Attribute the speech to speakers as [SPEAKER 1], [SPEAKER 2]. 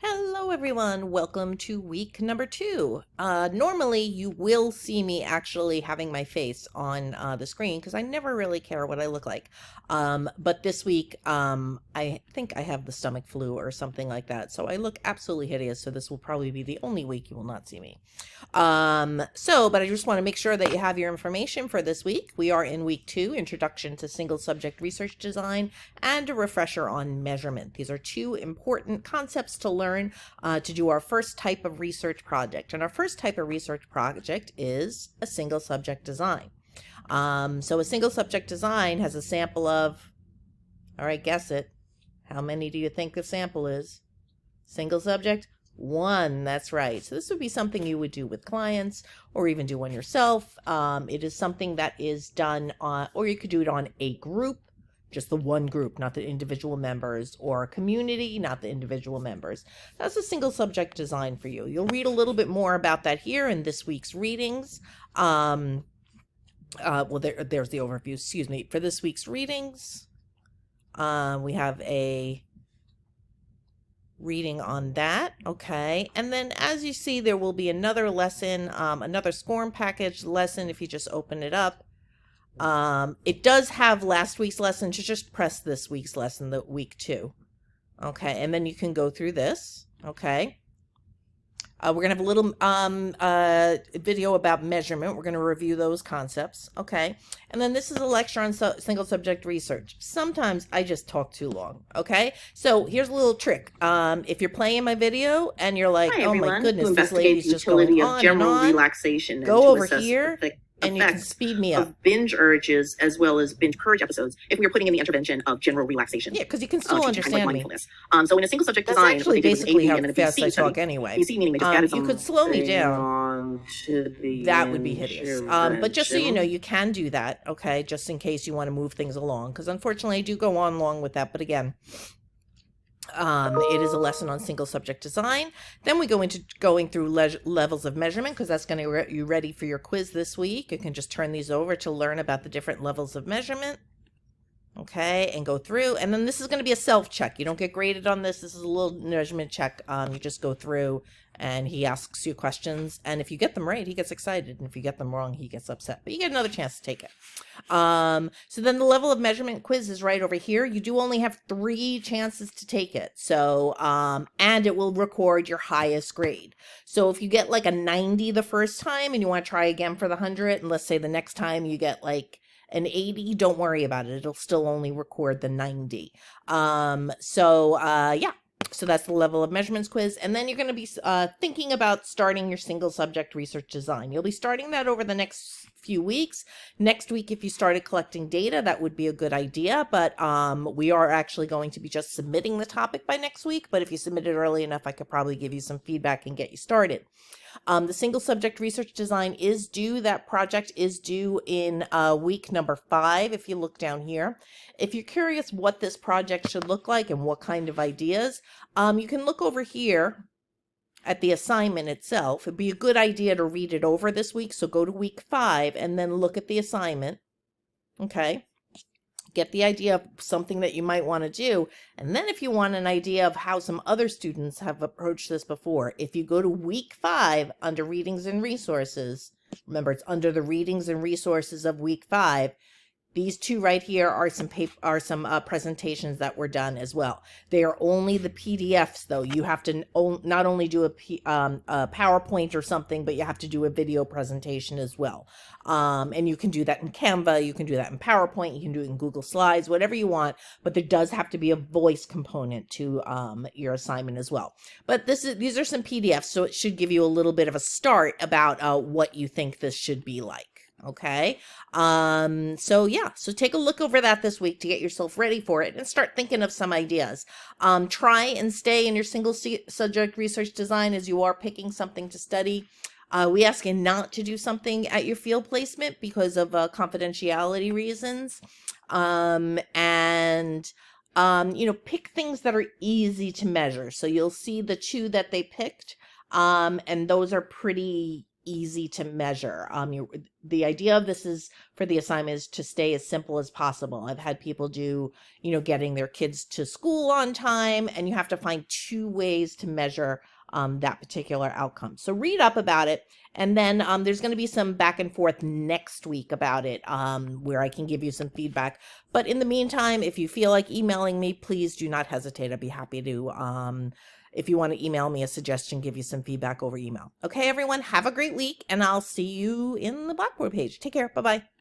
[SPEAKER 1] Hello, everyone. Welcome to week number 2. Normally, you will see me actually having my face on the screen because I never really care what I look like. But this week, I think I have the stomach flu or something like that. So I look absolutely hideous. So this will probably be the only week you will not see me. But I just want to make sure that you have your information for this week. We are in week 2, Introduction to Single Subject Research Design, and a refresher on measurement. These are two important concepts to learn to do our first type of research project. And our first type of research project is a single subject design. So a single subject design has a sample of, all right, guess it. How many do you think the sample is? Single subject? One, that's right. So this would be something you would do with clients or even do on yourself. It is something that is done on, or you could do it on a group, just the one group, not the individual members, or a community, not the individual members. That's a single subject design for you. You'll read a little bit more about that here in this week's readings. There's the overview, excuse me. For this week's readings, we have a reading on that. Okay. And then as you see, there will be another lesson, another SCORM package lesson if you just open it up. It does have last week's lesson. Just press this week's lesson, the week 2. Okay. And then you can go through this. Okay. We're going to have a little video about measurement. We're going to review those concepts. Okay. And then this is a lecture on single subject research. Sometimes I just talk too long. Okay. So here's a little trick. If you're playing my video and you're like,
[SPEAKER 2] Hi,
[SPEAKER 1] oh
[SPEAKER 2] everyone.
[SPEAKER 1] my goodness,
[SPEAKER 2] To
[SPEAKER 1] this lady's
[SPEAKER 2] investigate the
[SPEAKER 1] just going
[SPEAKER 2] utility
[SPEAKER 1] on
[SPEAKER 2] of general
[SPEAKER 1] and on,
[SPEAKER 2] relaxation
[SPEAKER 1] go
[SPEAKER 2] and to
[SPEAKER 1] over
[SPEAKER 2] assess
[SPEAKER 1] here
[SPEAKER 2] the
[SPEAKER 1] and you can
[SPEAKER 2] effects
[SPEAKER 1] speed me up.
[SPEAKER 2] of binge urges as well as binge purge episodes if we are putting in the intervention of general relaxation.
[SPEAKER 1] Yeah, because you can still
[SPEAKER 2] to
[SPEAKER 1] understand me.
[SPEAKER 2] mindfulness. So in a single subject
[SPEAKER 1] That's
[SPEAKER 2] design,
[SPEAKER 1] actually
[SPEAKER 2] what they did with an
[SPEAKER 1] basically
[SPEAKER 2] AB
[SPEAKER 1] how
[SPEAKER 2] and an
[SPEAKER 1] fast
[SPEAKER 2] ABC
[SPEAKER 1] I
[SPEAKER 2] study.
[SPEAKER 1] talk anyway.
[SPEAKER 2] ABC meaning they just added
[SPEAKER 1] You could slow me down.
[SPEAKER 2] on to the
[SPEAKER 1] That would be hideous. But just so you know, you can do that, okay, just in case you want to move things along, because unfortunately I do go on long with that. But again, it is a lesson on single subject design. Then we go into going through levels of measurement, because that's going to get you ready for your quiz this week. You can just turn these over to learn about the different levels of measurement. Okay, and go through. And then this is going to be a self-check. You don't get graded on this. This is a little measurement check. You just go through and he asks you questions. And if you get them right, he gets excited. And if you get them wrong, he gets upset. But you get another chance to take it. So then the level of measurement quiz is right over here. You do only have 3 chances to take it. So, and it will record your highest grade. So if you get like a 90 the first time and you want to try again for the 100, and let's say the next time you get like an 80, don't worry about it. It'll still only record the 90. Yeah. So that's the level of measurements quiz. And then you're going to be thinking about starting your single subject research design. You'll be starting that over the next few weeks. Next week, if you started collecting data, that would be a good idea. But we are actually going to be just submitting the topic by next week. But if you submit it early enough, I could probably give you some feedback and get you started. The single subject research design is due. That project is due in week number 5. If you look down here, if you're curious what this project should look like and what kind of ideas, you can look over here at the assignment itself. It'd be a good idea to read it over this week. So go to week 5 and then look at the assignment. Okay. Get the idea of something that you might want to do. And then if you want an idea of how some other students have approached this before, if you go to week 5 under readings and resources, remember it's under the readings and resources of week 5, these 2 right here are some presentations that were done as well. They are only the PDFs though. You have to not only do a PowerPoint or something, but you have to do a video presentation as well. And you can do that in Canva, you can do that in PowerPoint, you can do it in Google Slides, whatever you want, but there does have to be a voice component to your assignment as well. But these are some PDFs, so it should give you a little bit of a start about what you think this should be like. Okay. So take a look over that this week to get yourself ready for it and start thinking of some ideas. Try and stay in your single subject research design as you are picking something to study. We ask you not to do something at your field placement because of confidentiality reasons. Pick things that are easy to measure. So you'll see the 2 that they picked. And those are pretty easy to measure. The idea of this is for the assignment is to stay as simple as possible. I've had people do, getting their kids to school on time, and you have to find 2 ways to measure that particular outcome. So read up about it. And then there's going to be some back and forth next week about it, where I can give you some feedback. But in the meantime, if you feel like emailing me, please do not hesitate. I'd be happy to, if you want to email me a suggestion, give you some feedback over email. Okay, everyone, have a great week, and I'll see you in the Blackboard page. Take care. Bye-bye.